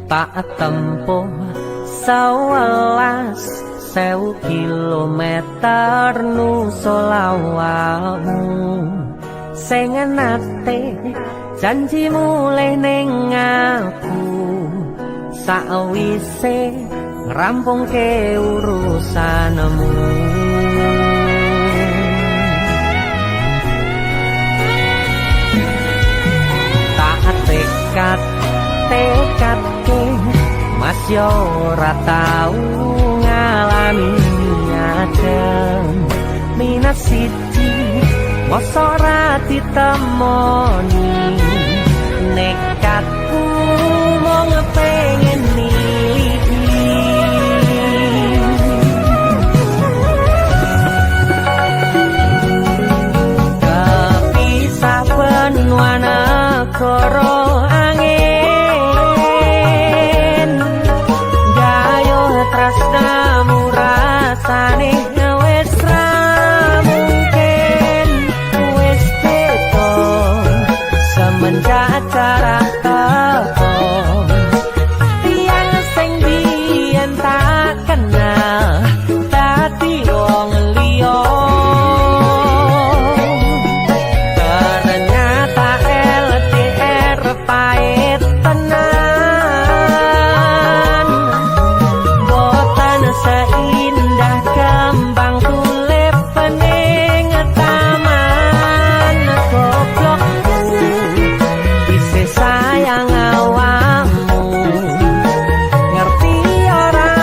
tak tempuh 11.000 kilometer nusolawahmu sing nate janji mulih ning aku sawise ngrampungke urusanmu. Tak tekadke mas yo ora tau ngalami adem minat siji mosok ora ditemoni nekatku mung pengen miliki kepisah benua negara angin gayo tresnamu rasane wis ra mungkin wis beda semenjak jarak teko tiang sing biyen tak kenal dadi wong liya ternyata LDR pahit tenan boten seindah kembang tulip pening taman goblokku bisa sayang awakmu ngerti ora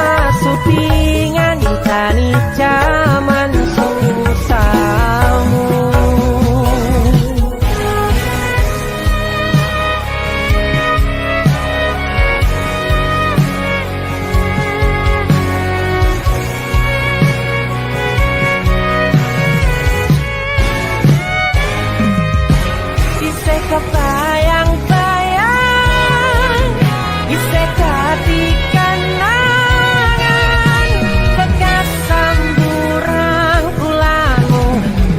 sudi ngancani jaman susahmu. Isih kebayang-bayang isih dadi kenangan bekas samburan ulangu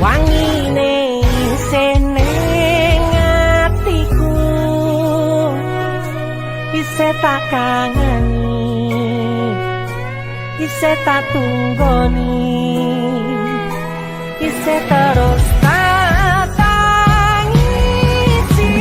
wangine isih ning atiku isih tak kangeni isih tak tunggoni isih terus tak tangisi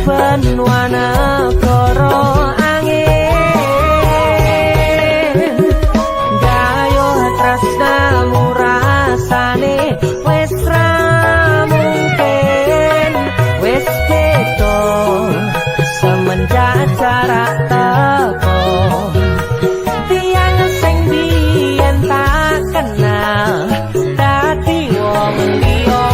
benua negara angin gayo tresnamu rasane wis ra mungkin wis beda semenjak jarak teko tiang sing biyen tak kenal dadi wong liya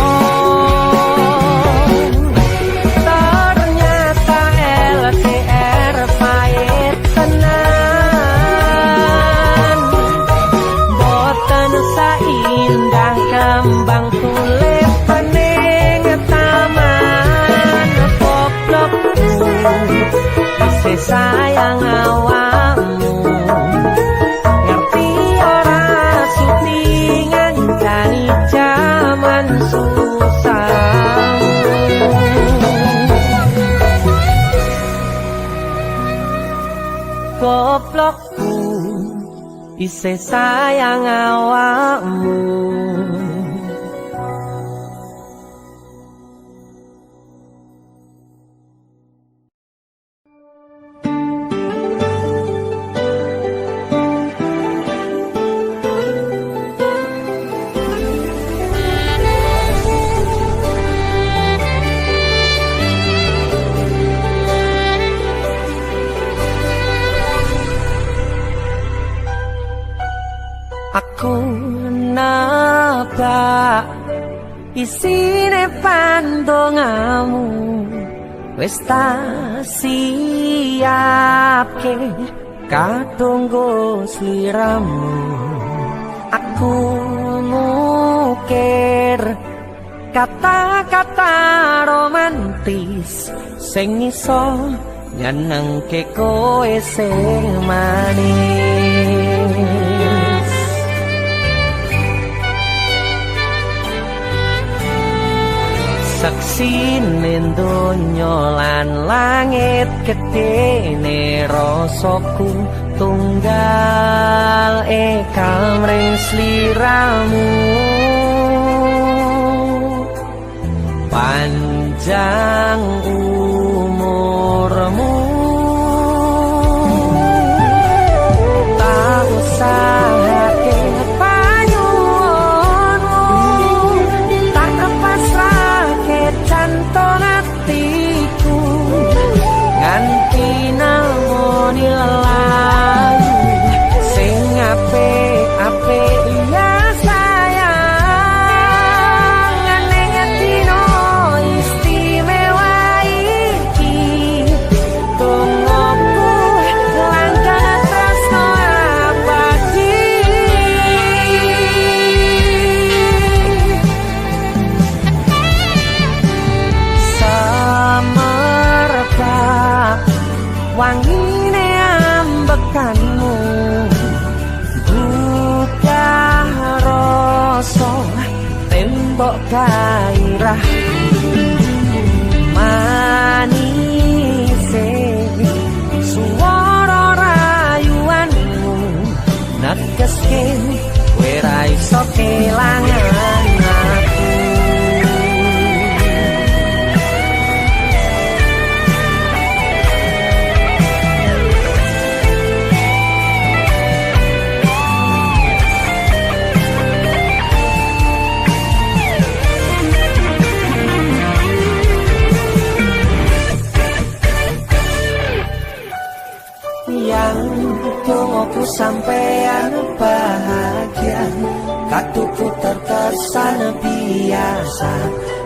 kembang tulip pening taman goblokku isih sayang awakmu ngerti ora sudi ngancani jaman susahmu. Goblokku isih sayang awakmu. Aku nebak isine pandongamu wis tak siapke katunggo sliramu. Aku ngukir kata-kata romantis sing iso nyenengke kowe sing manis. Saksine donya lan langit gedene rasaku tunggal kamring sliramu. Panjang umurmu tak usahake panyuwunmu, tak kepasrahke jantung hatiku nganti namoni lelayu sing apik-apik ya sayang. Nganeng dino istimewa iki tungguku langkah tresno abadi. Semerbak wangine ambekanmu buka rasa tembok gairah manise suara rayuanmu negeske kowe ra iso kelangan aku. Yang tunggu sampean bahagia, katuku terkesan biasa,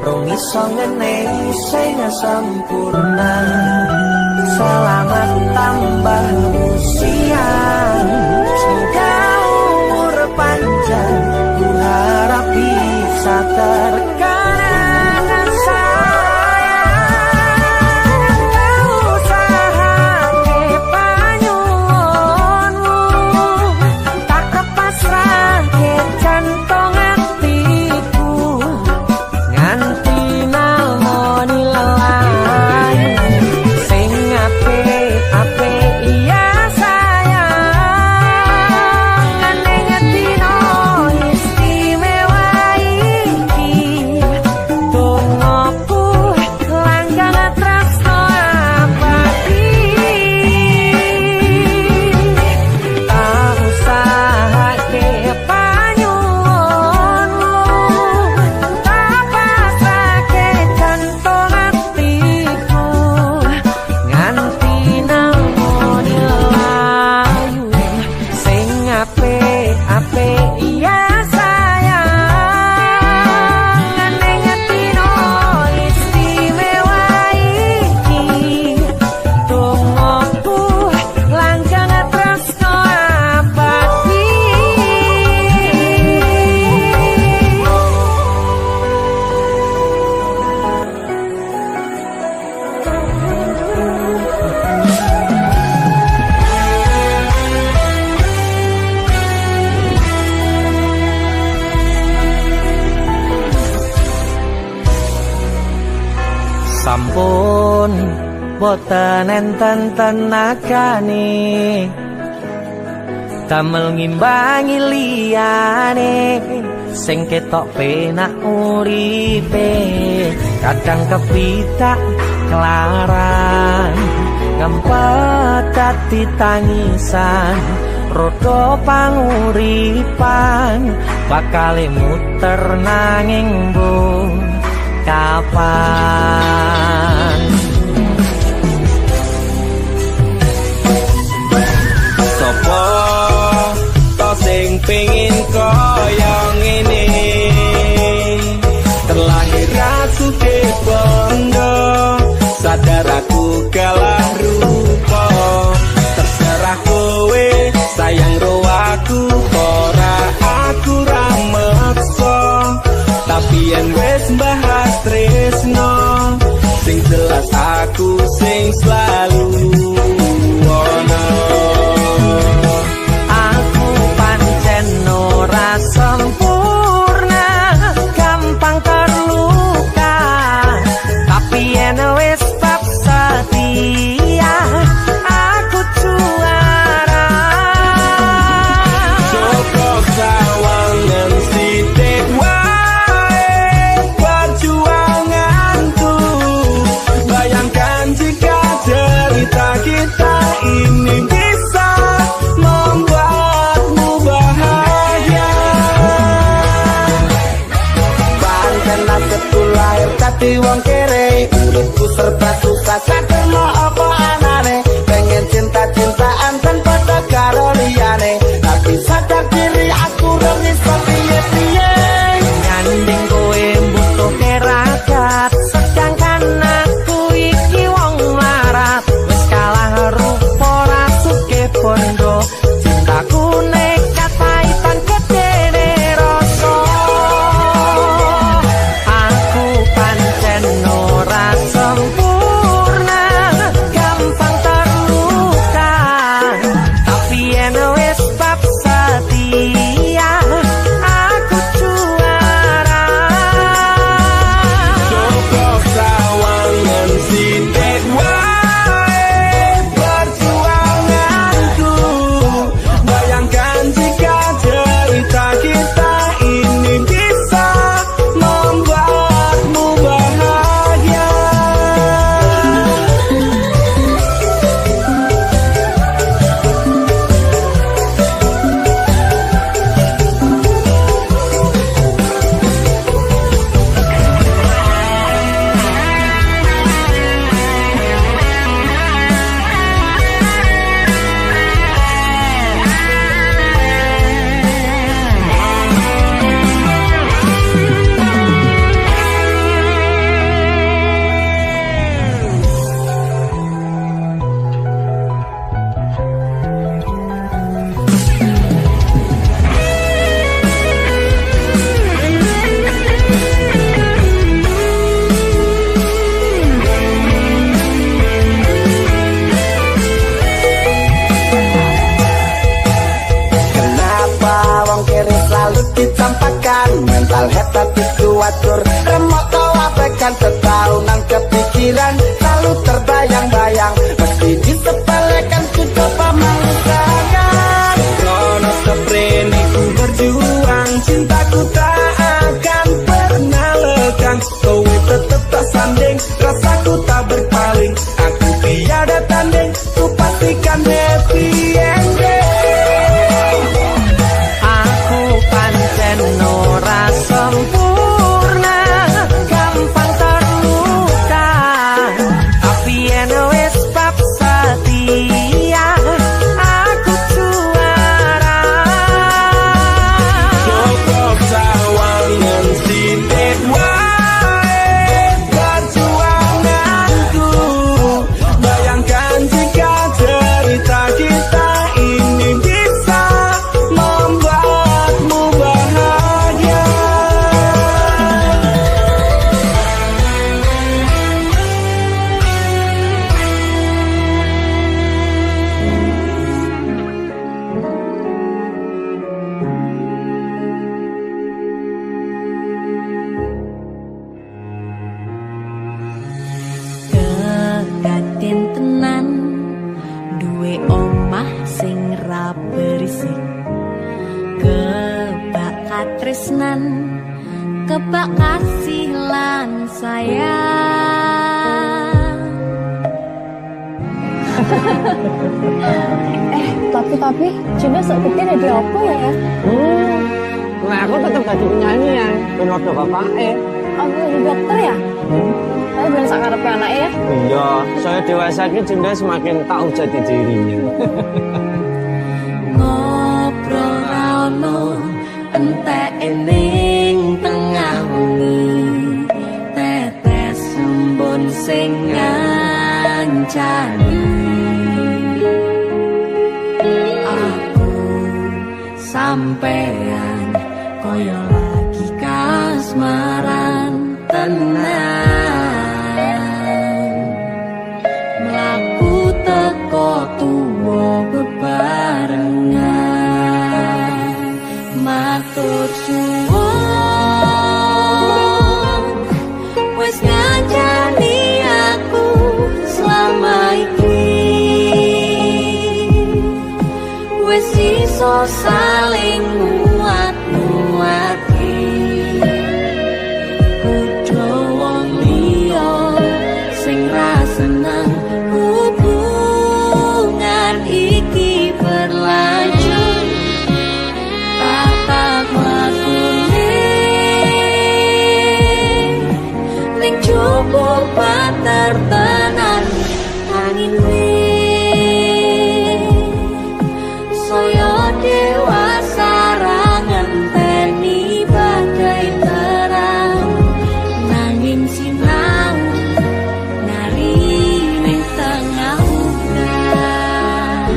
rumi songenei sing sempurna. Selamat tambah usia, semoga umur panjang, ku harap bisa terkenang sayang. Kau usahake panyuwunmu, tak kepasrahke jantung hatiku nganti namoni lelayu sing apik-apik ya sayang. Nganeng dino istimewa iki tungguku langkah tresno abadi. Tak usahake panyuwunmu, tak pasrahke jantung hatiku nganti namoni lelayu sing apik-apik ya sayang. Nganeng dino istimewa iki tungguku langkah tresno abadi. Sampun boten enten tenagane damel ngimbangi liyane sing ketok penak uripe. Kadang kepitak kelaran ngempet dadi tangisan, rodo panguripan bakale muter nanging mbok kapan. Sopo to sing pengin sempurna, gampang terluka, tapi yen wis bab setia aku juara. Cukup sawangan sithik wae perjuanganku. Bayangkan jika cerita kita ini bisa membuatmu bahagia. Pancen nasibku lahir dadi wong kere, uripku serba susah sakno apa anane. Pengen cinta-cintaan tanpa karo liyane, tapi sadar diri aku ora iso piye-piye. Nyanding kowe butuh keragat, sedangkan aku iki wong larat. Wis kalah rupa rasuke bondo, cintaku nekat paitan gedene rasa. Aku pancen ora sempurna, gampang terluka, tapi yen wis bab setia aku juara. Cukup sawangan sithik wae perjuanganku. Bayangkan jika cerita kita ini bisa membuatmu bahagia. Kenapa wong kere selalu dicampakkan? Mental hebat itu wajar, remok tau abaikan setaunan kepikiran, selalu terbayang-bayang, meski disepelekan ku coba melupakan. Kronos keprene ku berjuang, cintaku tak akan pernah lekang. Kowe tetep tak sanding, rasaku tak berpaling. Aku tiada tanding, ku pastikan happy ending. Aku pancen ora sempurna, gampang terluka, tapi yen wis bab setia aku juara. Cukup sawangan sithik wae perjuanganku. Bayangkan jika cerita kita ini bisa membuatmu bahagia. Kegaten tenan duwe omah sing ra berisik, kebak katresnan, kebak kasih lan sayang. Tapi Cina sakitnya jadi apa ya? Nah, aku tetap jadi penyanyi ya, ben waktu bapaknya. Aku jadi dokter ya? Tapi bilang sakarepe anaknya ya? Iya, saya dewasa ini Cinta semakin tahu jati dirinya. Ngobrol rano entek ening tengah wengi, tetes embun sing ngancani. Aku sampean koyo lagi kasmaran tenan, mlaku teko tuwa bebarengan, matur suwon wis ngancani aku selama iki wis iso saling muat-muati kudu wong liya sing ra seneng hubungan iki berlanjut tatap lakune ning cukup patertenan angin saya dewasa ngenteni badai terang nanging sinau nari ning tengah udan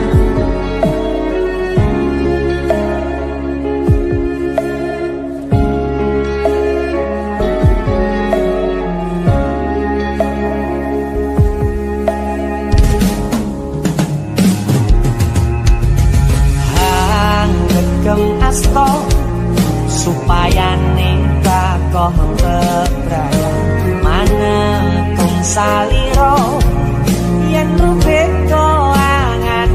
Gem asto supaya nikah kok kebrayan manentung saliro yen rubek angan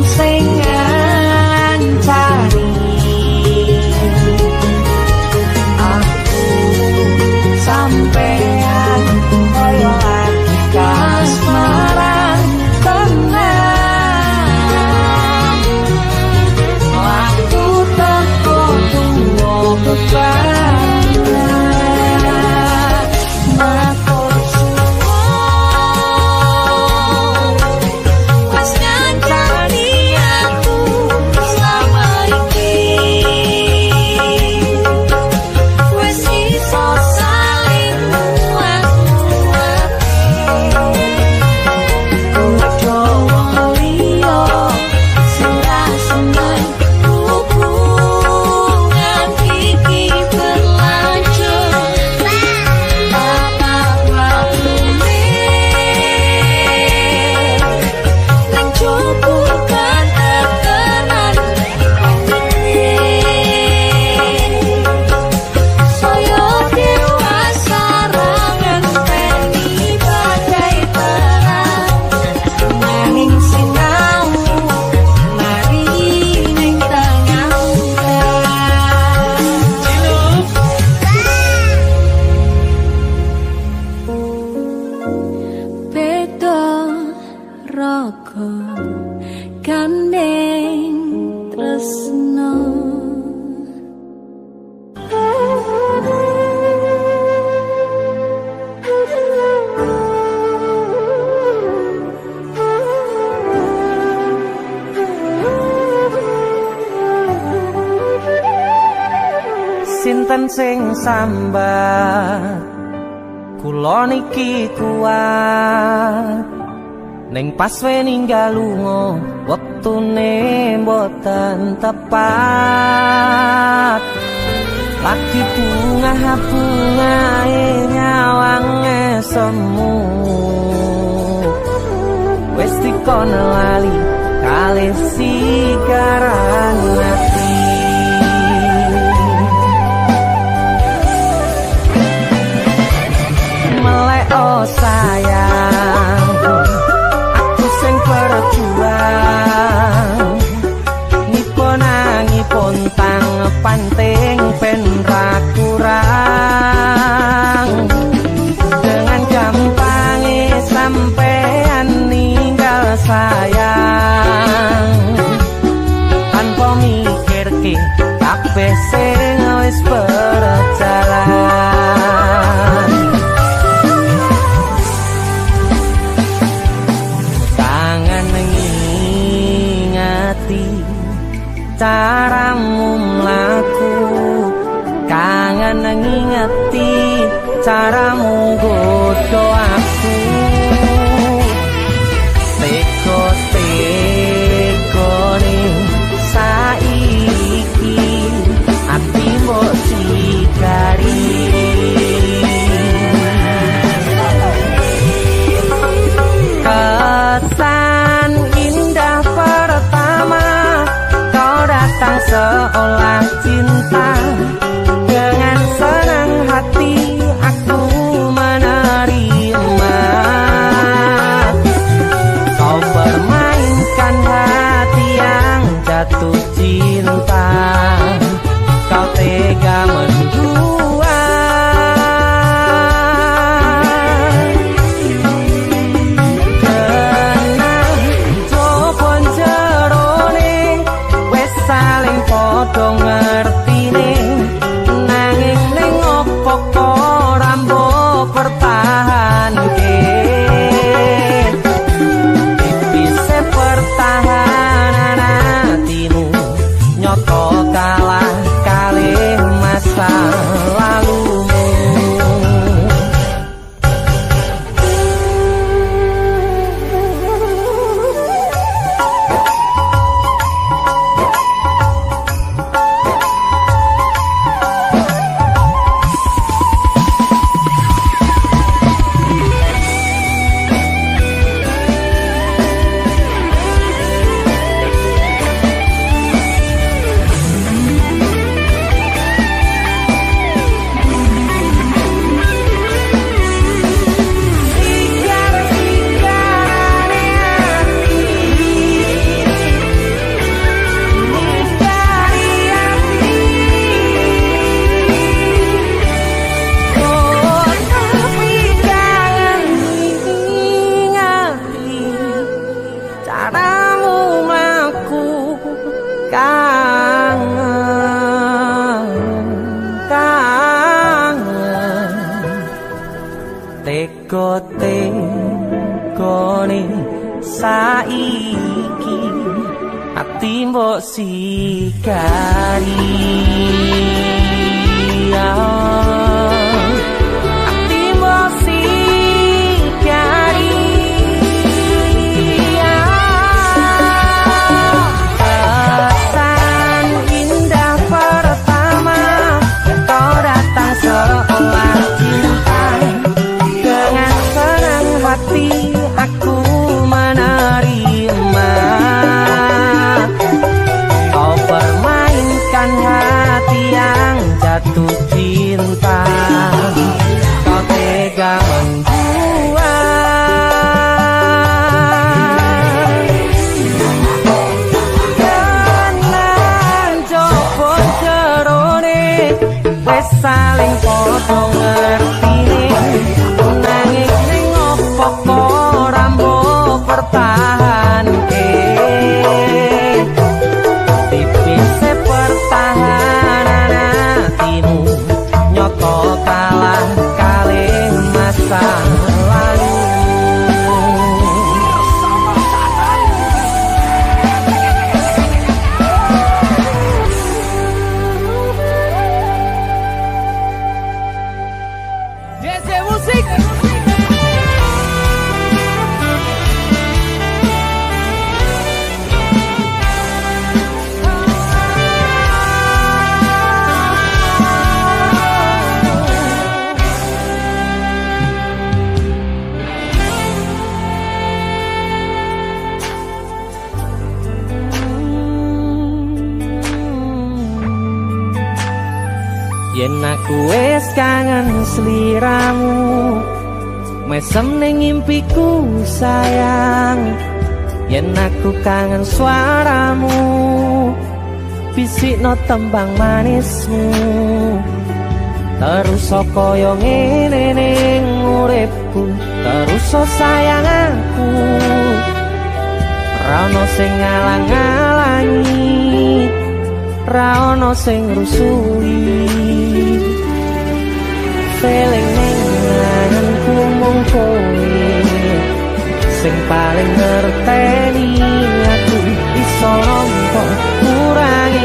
sing ngancani aku sampean koyo lagi kasmaran tenang waktu teko tunggu beban matur gandeng tresno sinten sing sambat kula niki kuat ning pas ninggal lunga wektune mboten tepat lagi bunga-bungae nyawange semu wis dikono lali kalih sigaran ati melek oh sayang sing berjuang nipun tang panting ben ra kurang dengan gampang sampai caramu mlaku, kangen ngingeti caramu godho aku. Teko-tekone saiki ati mbok sikari. Kesan indah pertama kau datang seolah cinta. Dengan senang hati aku menerima. Kau permainkan hati yang jatuh cinta. Kau tega mendua. Kenang jopon jerone wes saling podo ngertine. Nanging ning opo kok rambo pertahanke. Tipise pertahanan hatimu nyoto kalah kalih masa lalumu. Teko-tekone saiki ati mbok sikari. Ati mbok sikari. Kesan indah pertama kau datang seolah cinta. Dengan senang hati aku menerima. Kau permainkan hati yang jatuh cinta. Kau tega membuat. Kenang jopon jerone wes saling podo ngertine. Nanging ning opo kok rambo pertahanke. Tipise pertahanan hatimu nyoto kalah kalih masa lalu. DC Musik. Yen aku wis kangen sliramu, mesem ning impiku sayang. Yen aku kangen suaramu, bisikno tembang manismu. Terus kaya ngene ning uripku, terus sayang aku. Ra ono sing ngalang-alangi, ra ono sing rusui. Feeling ning anganku mung kowe sing paling ngerteni aku. Iso nampa kurangi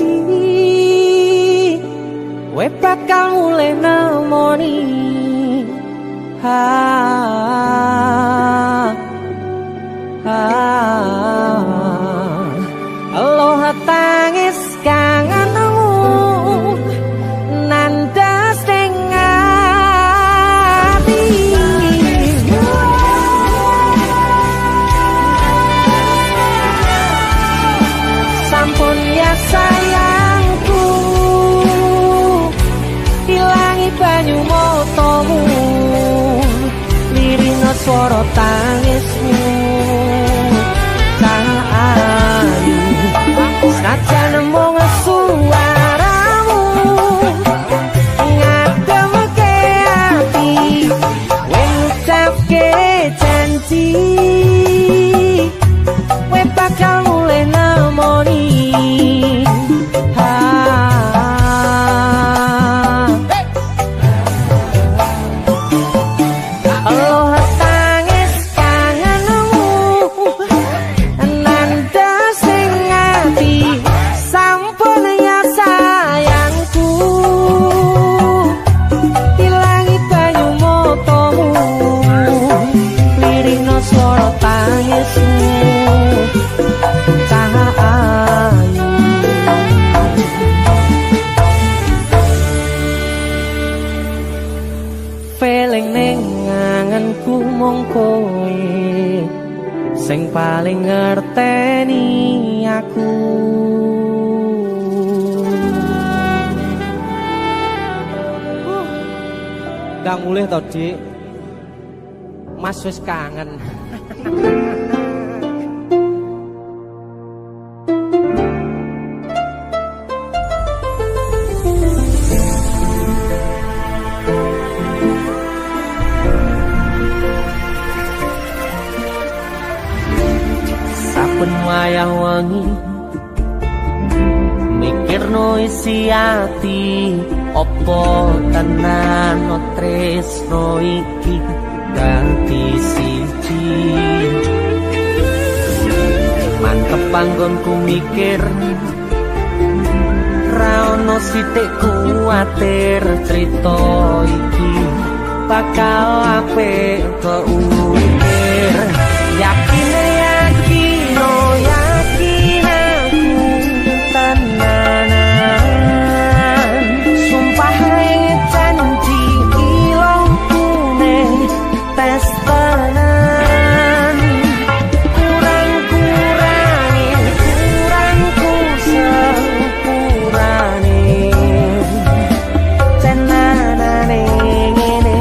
janji we bakal mulai nemoni Aloha tangis kangenmu nandas ning ati sampun ya sayangku ilangi banyu motomu lirina swara tangismu ayu senajan mung suaramu ngademke ati ngucapke janji we bakal mulai nemoni Aloha tangis kangenmu nandas ning ati sampun ya sayangku ilangi banyu motomu lirina swara tangismu cah ayu feeling ning anganku mung kowe sing paling ngerteni aku gak mulih to Dik Mas wis kangen saben wayah wengi mikirno isi ati opo tenan tresno iki ganti siji mantep panggonku mikir ra ono sithik kuwatir crita iki bakal apik keukir yakin aku tenanan sumpah janji ilang kuning tes tenan kurangku sepurane tenanane ngene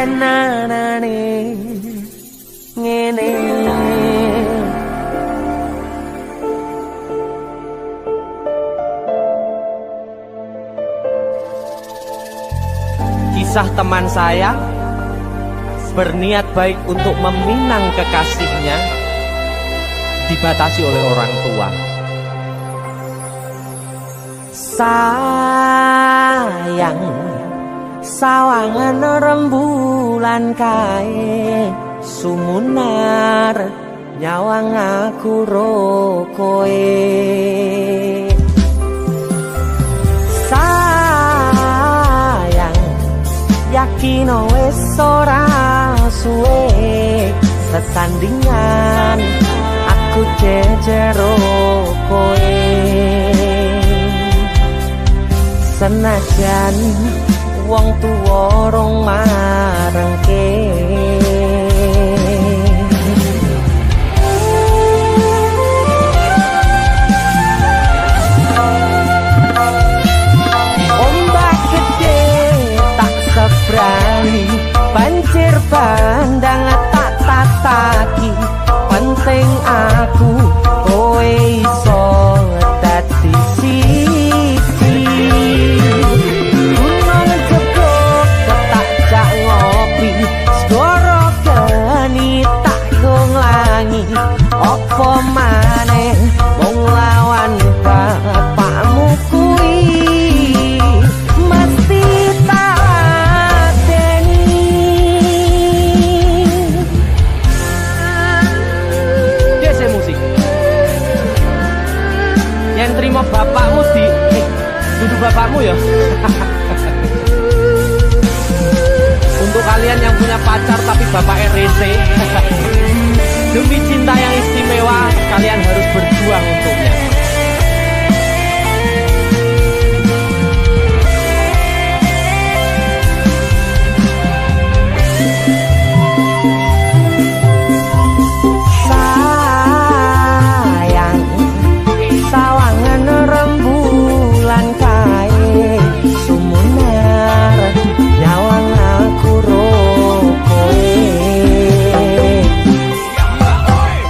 tenanane ngene. Kisah teman saya berniat baik untuk meminang kekasihnya dibatasi oleh orang tua. Sayang, sawangan rembulan kae sumunar nyawang aku rokoe. Sayang, yakin wis ora suwe sesandingan aku jejero koe. Senajan wong tuwa rong marengke. Ombak gede tak sebrani, banjir bandang tak tataki. Penting aku kowe iso dadi siji. Gunung jebuk tak jak ngopi, segoro geni tak gonglangi. Apa maneh wong lawan bapakmu kuwi mesti tak adeni. Dese musik yang terima bapakmu di duduk bapakmu ya. Untuk kalian yang punya pacar tapi bapak RC, demi cinta yang istimewa kalian harus berjuang untuknya. Sayang, sawangan rembulan kae sumunar nyawang aku rokoe.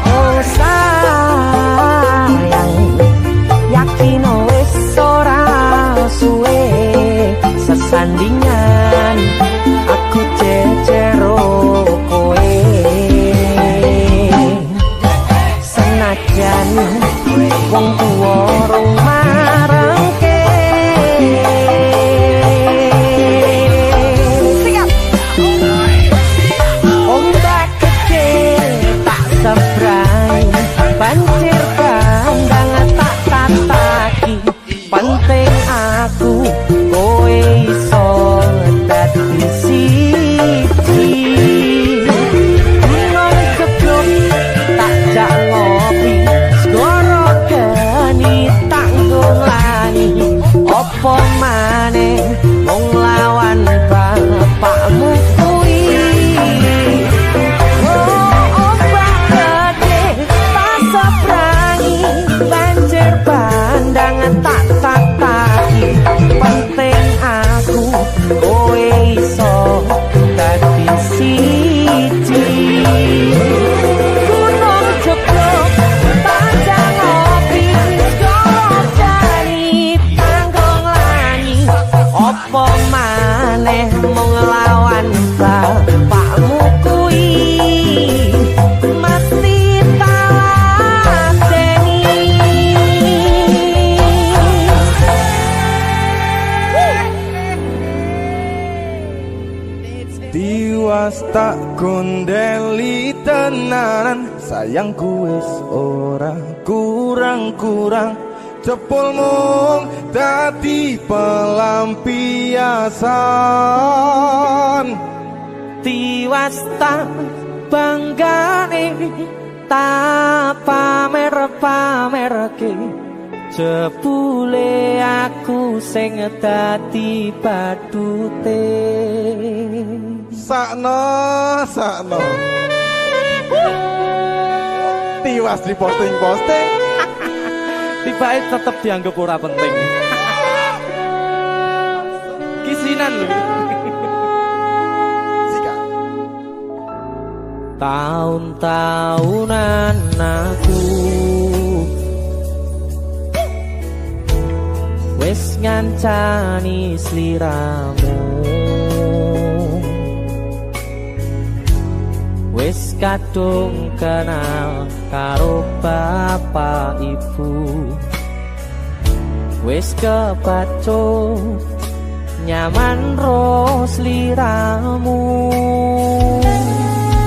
Oh sayang, yakin wis ora suwe sesandingan aku jejero koe. Senajan wong tuwa rong marengke. Ombak gede tak sebrang, banjir bandang tak tataki. Penting aku kowe iso dadi siji. Gunung jebuk tak jak ngopi, segoro geni tak gonglangi. Apa maneh wong lawan bapakmu kuwi. Ombak gede tak sebrangi, banjir bandang tak tataki. Penting aku kowe iso dadi siji. Gunung jebuk tak jak ngopi, segoro geni tanggung langi. Apa maneh mung nglawan bapakmu kuwi mesti tak adeni. Tiwas tak gondeli tenanan, sayangku wis ora kurang-kurang. Cepul mung dadi pelampiasan. Tiwas tak banggane tak pamer-pamerke. Jebule aku sing dadi badute. Sakno tiwas di posting-posting, Tibae tetep dianggap ora penting. Kisinan lho. Sika Tahun-tahunan aku wis ngancani sliramu, wis kadung kenal karo bapak ibu, wis kepacut nyaman ro sliramu.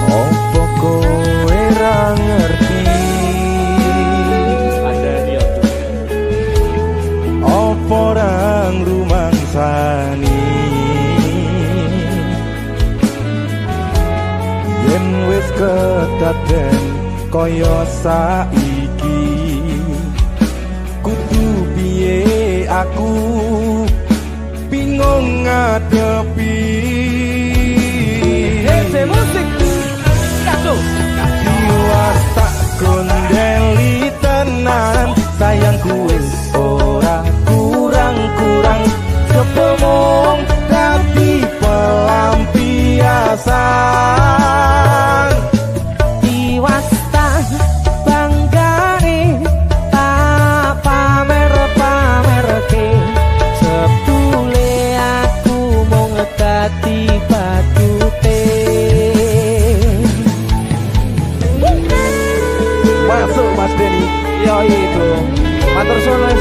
Opo kowe ra ngerti ada dia opo rang rumangsani yen wis kedaden kaya saiki kudu piye aku bingung ngadepi musik kado jiwas tak gondeli tenan sayangku wis ora kurang-kurang kepomong dadi pelampiasan tiwas tak banggane tak pamer-pamerke sepule aku mung dadi badute. masuk Mas Denny. Yo itu matur suwun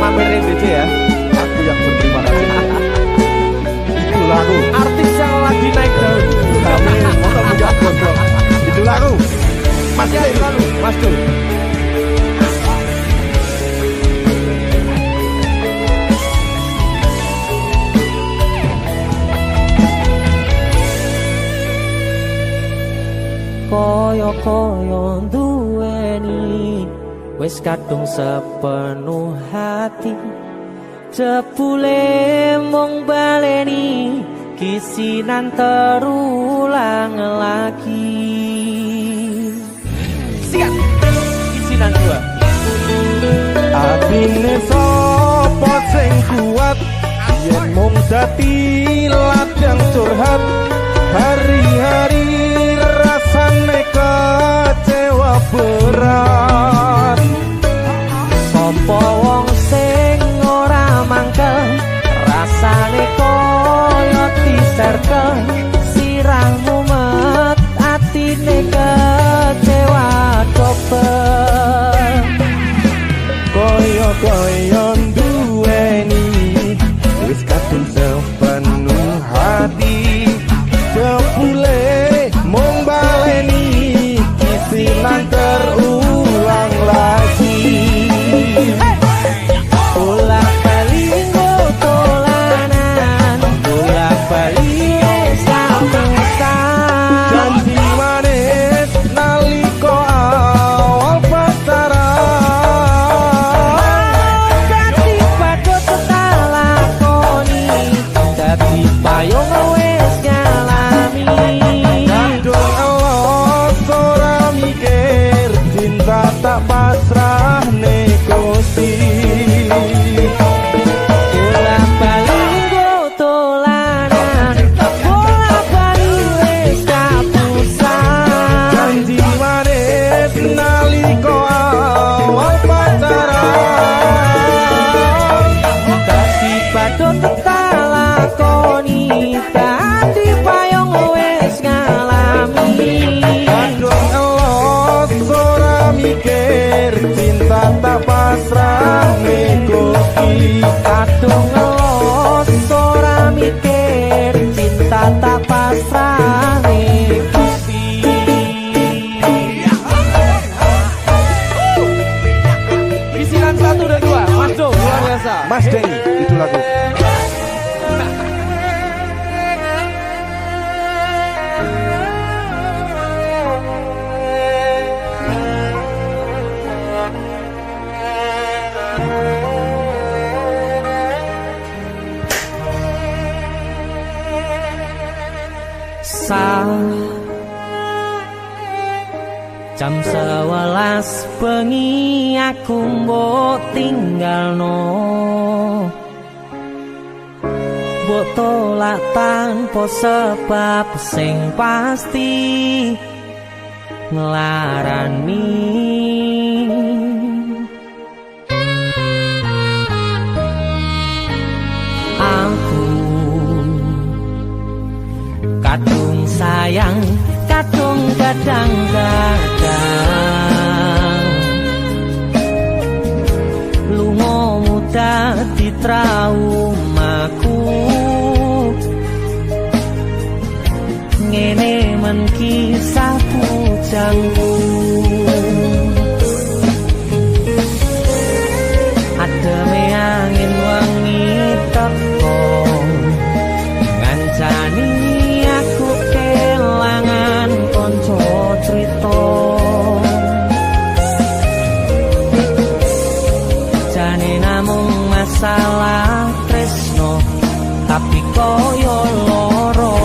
mamerin BC ya. Aku yang berterima kasih. Itu lagu Artis yang lagi naik daun. amin motor punya gondrong. Itu lagu Mas Denny. Mas Dul. Koyo-koyo duweni wis kadung sepenuh hati, jebule mung baleni kisinan terulang lagi. Siap kisinan dua. Atine sapa sing kuat yen mung dadi ladang curhat hari-hari rasane kecewa berat. Sopo wong sing ora mangkel rasane koyo diserkel sirahmu met atine kecewa dobel. Koyo duweni wis kadung sepenuh hati jebule mung baleni kisinan terulang lagi. Bolak-balik dolanan, bolak-balik samusan. Janji manis nalika awal pacaran Dadi padha tak lakoni, dadi payung wis ngalami. kadung alos ora mikir cinta tak pasrah negosi. Bolak-balik dolanan, bolak-balik wis kapusan. Janji manis nalika awal pacaran Dadi padha tak lakoni, dadi payung wis ngalami. kadung alos ora mikir cinta tak pasrah negosi. Kadung ngelos ora mikir cinta tak pasrah Gusti. Kisinan 1 dan 2 Mas Do luar biasa. Mas Denny itu lagu. Jam 11 bengi aku mbok tinggalno, mbok tolak tanpa sebab sing pasti. nglarani. Aku kadung sayang, kadung kadang-kadang lungamu dadi traumaku. Ngene men kisah pujangku, ademe angin wangi teko ngancani aku kelangan konco crita. Jane namung masalah tresno tapi koyo loro.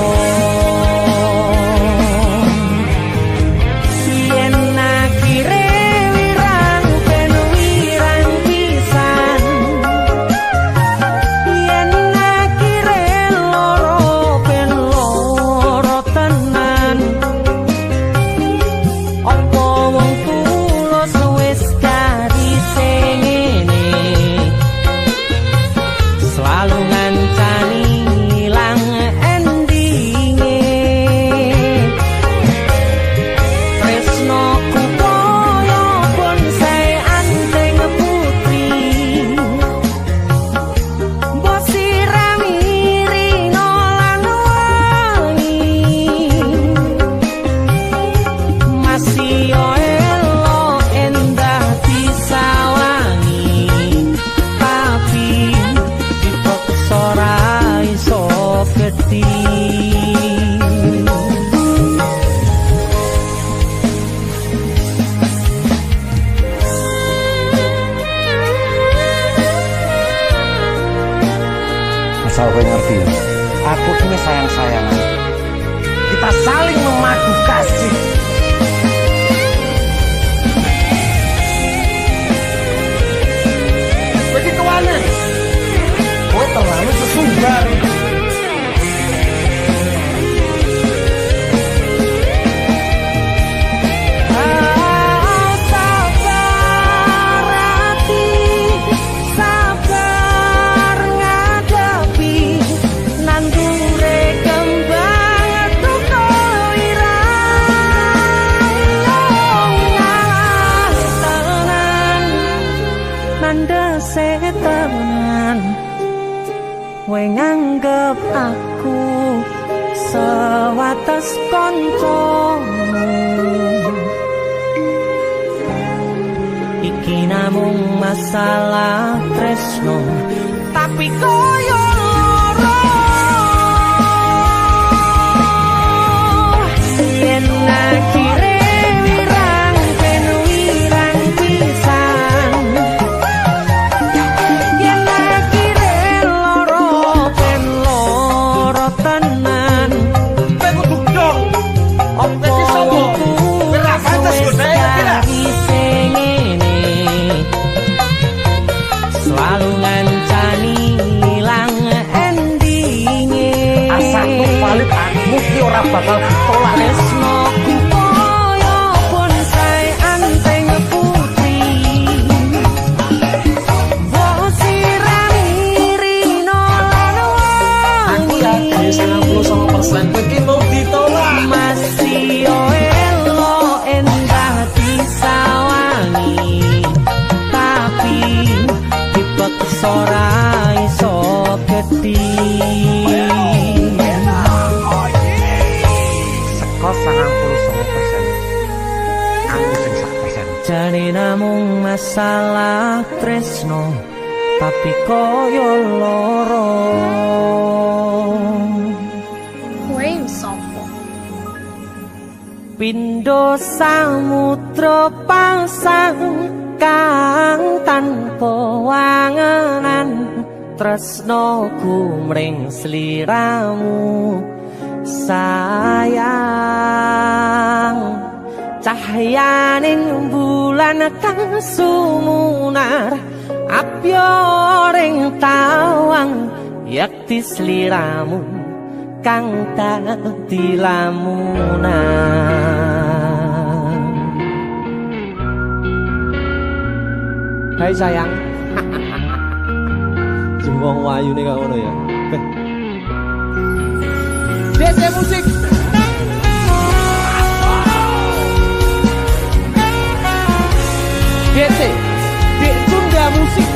Asal kowe ngerti, aku ini sayang-sayangan. Kita saling memadu kasih. Begitu aneh, kowe terlalu sesumbar. Kowe nganggep aku sewates koncomu, iki namung masalah tresno tapi koyo loro. Yen akhire wirang ben wirang pisan, yen akhire loro ben loro tenan. Kowe kudu dong. Opo iki sapa? Ora pantes kok saya selalu ngancani ilang endinge. Asakku valid aku ki ora bakal ditolak. Tresnoku koyo bonsai anteng putri, mbok sirami rino lan wangi. aku yakin 99% kowe iki mau ditolak. Masih yo elo endah disawangi, tapi dipaksa ora iso gedhi. Seko 99%. Aku sing 100%. Jane namung masalah tresno tapi koyo loro. Kowe sopo? Pindho samudra pasang kang tanpa wangenan, tresnoku mring sliramu sayang. Cahyaning bulan kang sumunar apyoring tawang, yakti sliramu kang dadi lamunan. Hai sayang. Jembong wayu nih kak ngono ya. DC musik. DC, Dek Sunda musik.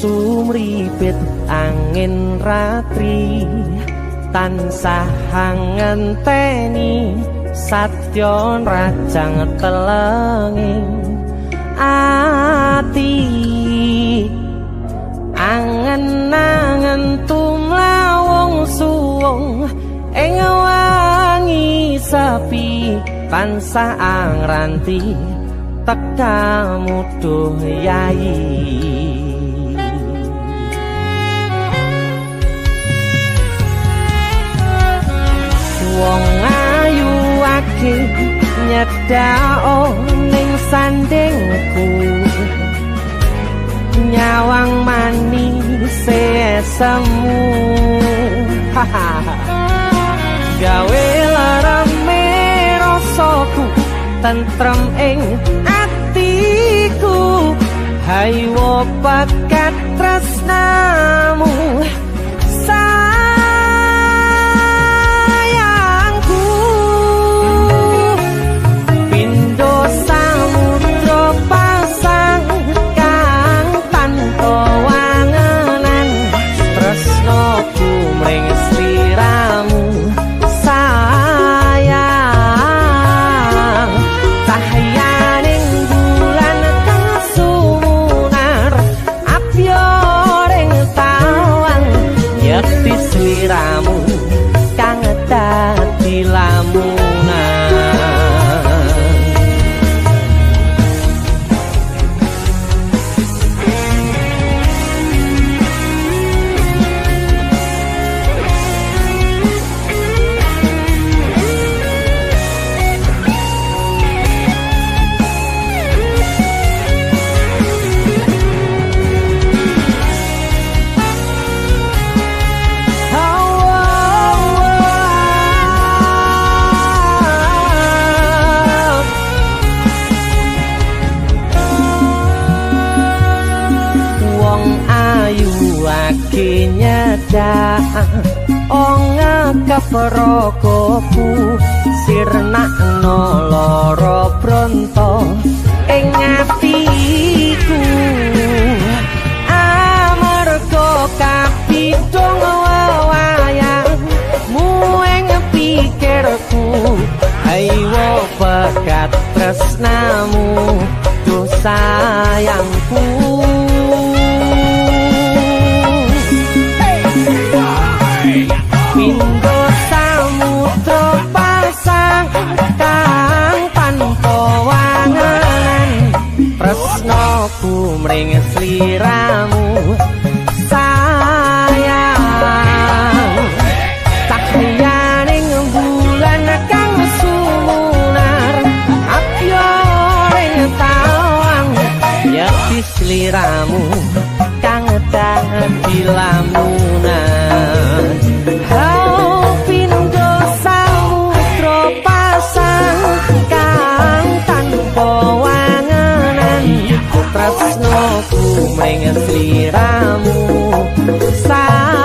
Sumripit angin ratri tansah ngenteni satyon rajang telenging ati angen-angen tumlawung suwung ing wangi sepi tansah angranti tekamu duh yayi. Wong ayu ake nyedao ning sandingku nyawang manis semu gawe larame rasaku tentrem ing atiku haywo pakat tresnamu Keperokoku sirnakno loro bronto ing atiku amarga kapidhong wayangmu ing pikirku ayo pekat tresnamu duh sayangku. Pindho samudra pasang kang tanpa wanganan tresnaku mring sliramu sayang cahyaning bulan kang sumunar apyoring tawang yakti sliramu kang dadi lamunan. Pindho samudra pasang kang tanpa wanganan tresnaku mring sliramu sayang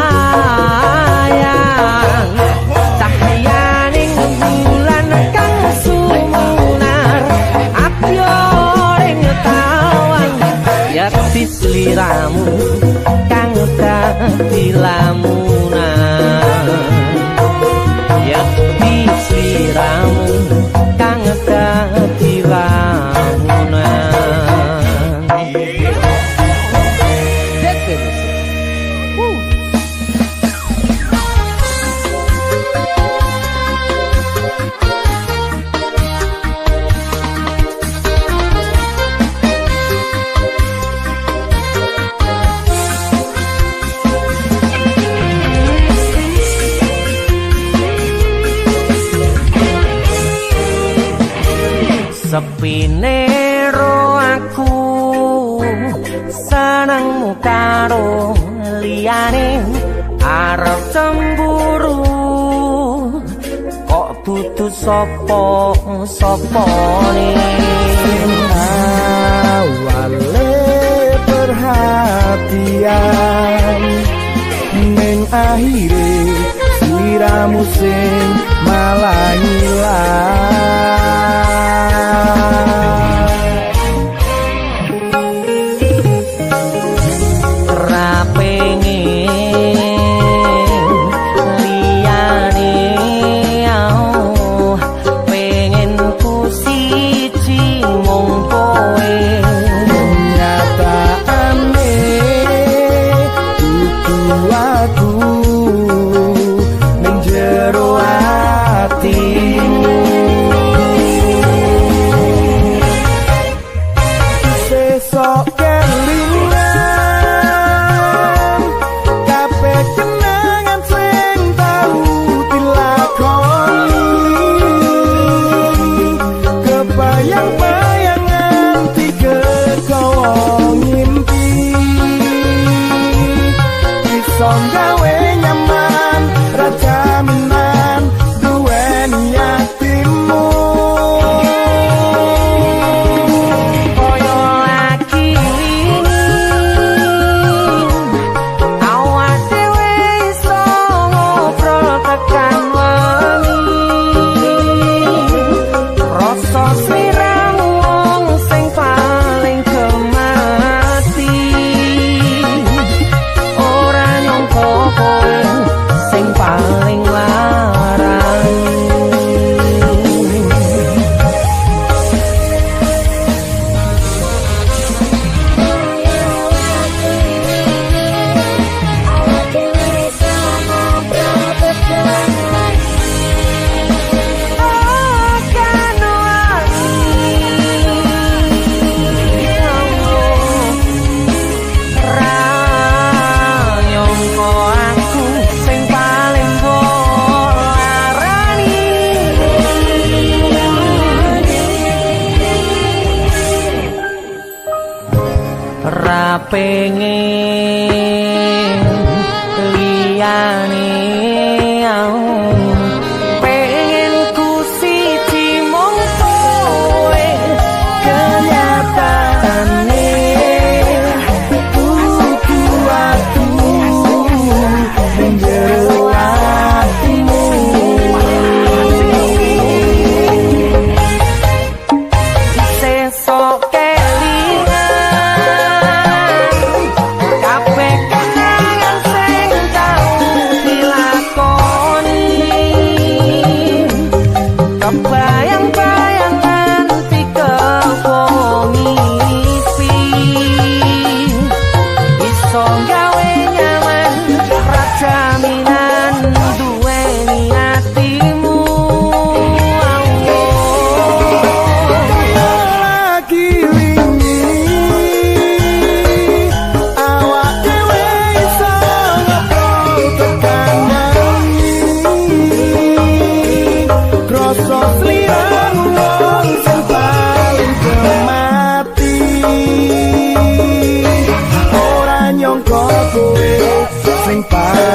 cahyaning bulan kang sumunar apyoring tawang yakti sliramu kang dadi lamunan yakti sliramu kang dadi lamunan. Sepine ro aku senengmu karo liyane arep cemburu kok dudu sapa-sapane awale perhatian ning akhire sliramu sing malah pengen liyane pengen ku siji mung kowe kenyataane kudu atu menjero atimu sesok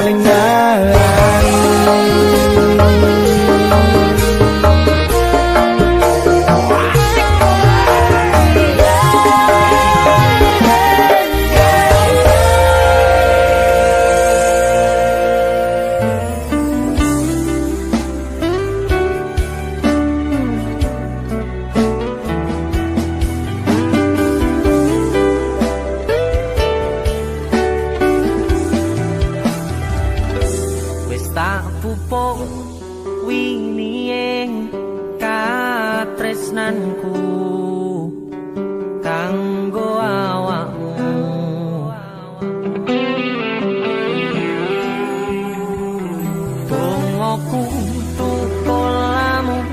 paling tak pupuk winiyeng katresnanku kanggo awakmu dongoku tukulamu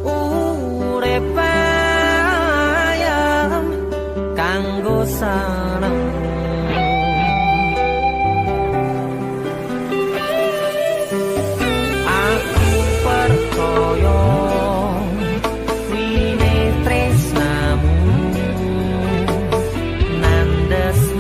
urip ayam kanggo saneng the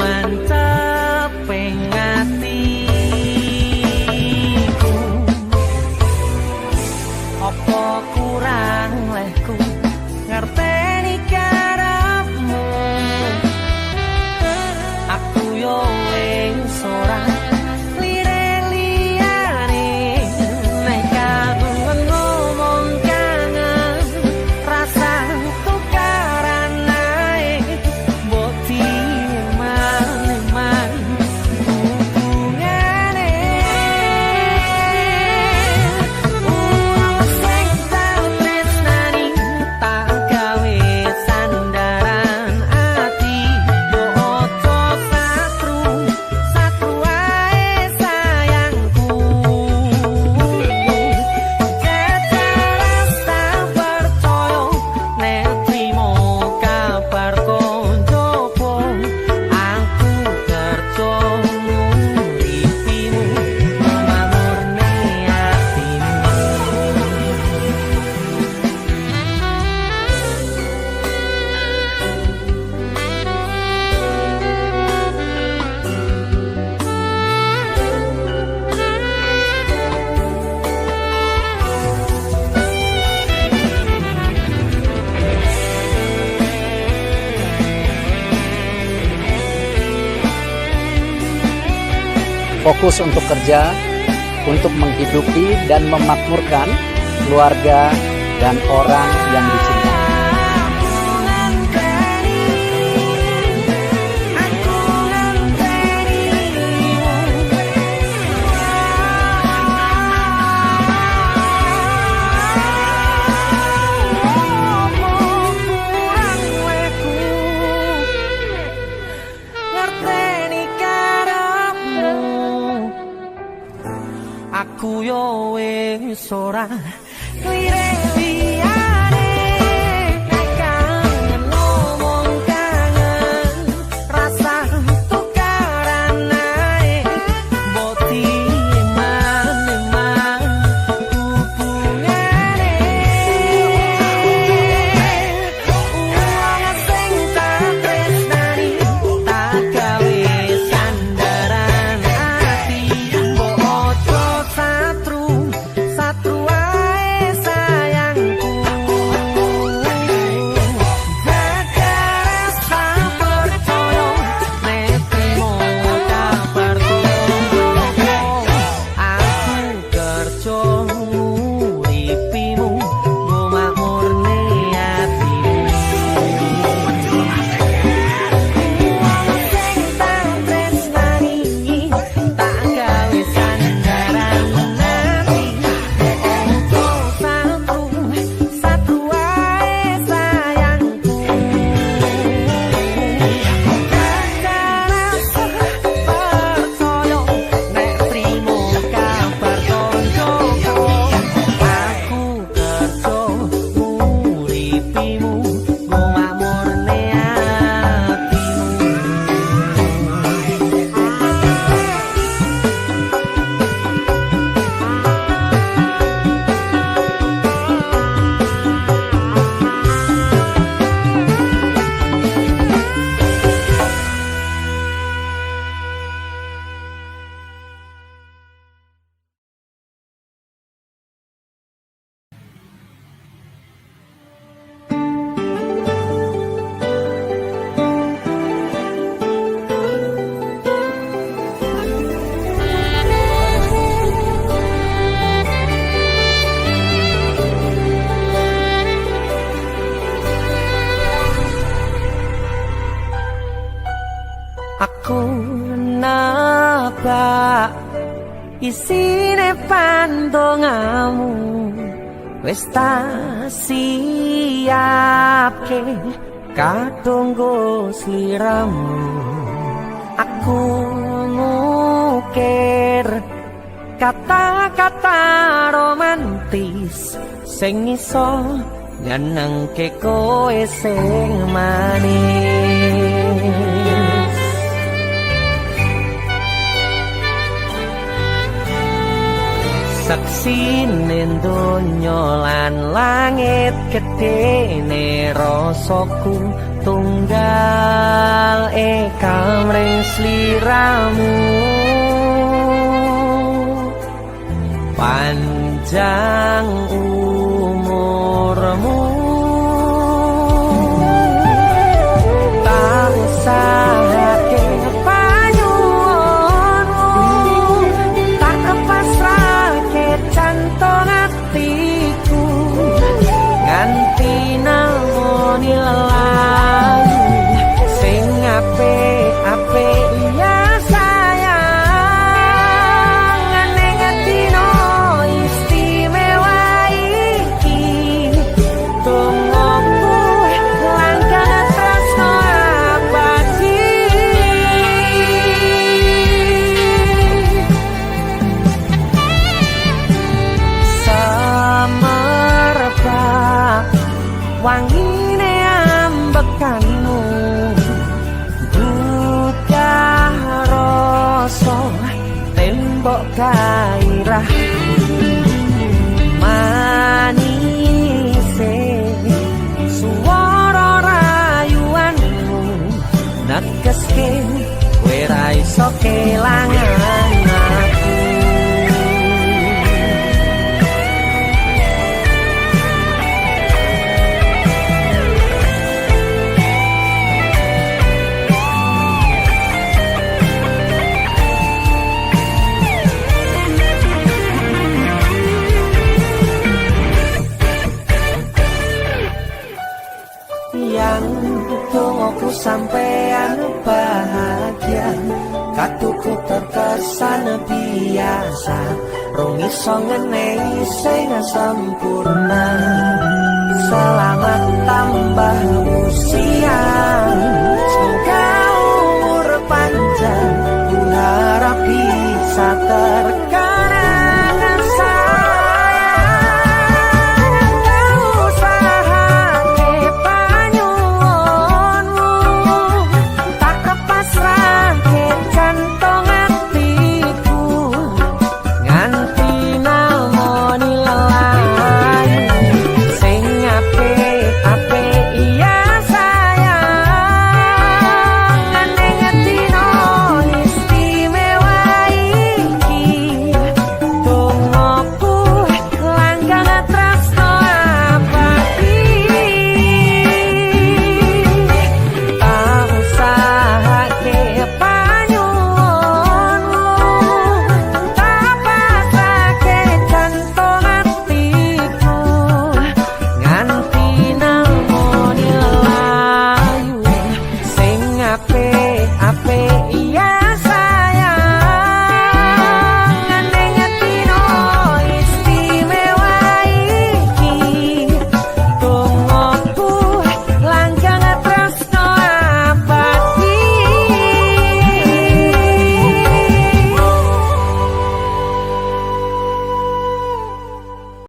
fokus untuk kerja, untuk menghidupi dan memakmurkan keluarga dan orang yang dicintai. Aku yo wis ora lirih liyane, kangen ngomong kangen, rasa tukaran ae, boti eman hubungane, uang sing tak tresnani, tak gawe sandaran ati, mbok ojo satru ae sayangku, jaga rasa percaya nek trimo kabar turu, aku kerja uripimu nggo makmurne atimu, sing tak tresnani tak gawe sandaran ati, satu ae sayangku, jaga rasa percaya nek trimo kabar koncoku, aku kerja uripimu nggo makmurne atimu. Aku nabak isine pandongamu, wis tak siapke kadunggo sliramu. Aku ngukir kata-kata romantis sing iso nyenengke kowe sing manis. Saksine donya lan langit gedene rasaku tunggal kamring sliramu, panjang umurmu, tak usahake panyuwunmu, tak pasrahke jantung atiku, nganti namoni lelayu sing apik-apik ya sayang, ning dino istimewa iki tungguku langkah tresno abadi. Semerbak wangine ambekanmu, buka rasa tembok gairah, manise suara rayuanmu negeske kowe ra iso kelangan aku. Dongoku sampean bahagia, katuku terkesan biasa, rong iso ngenehi sing sempurna. Selamat tambah usia.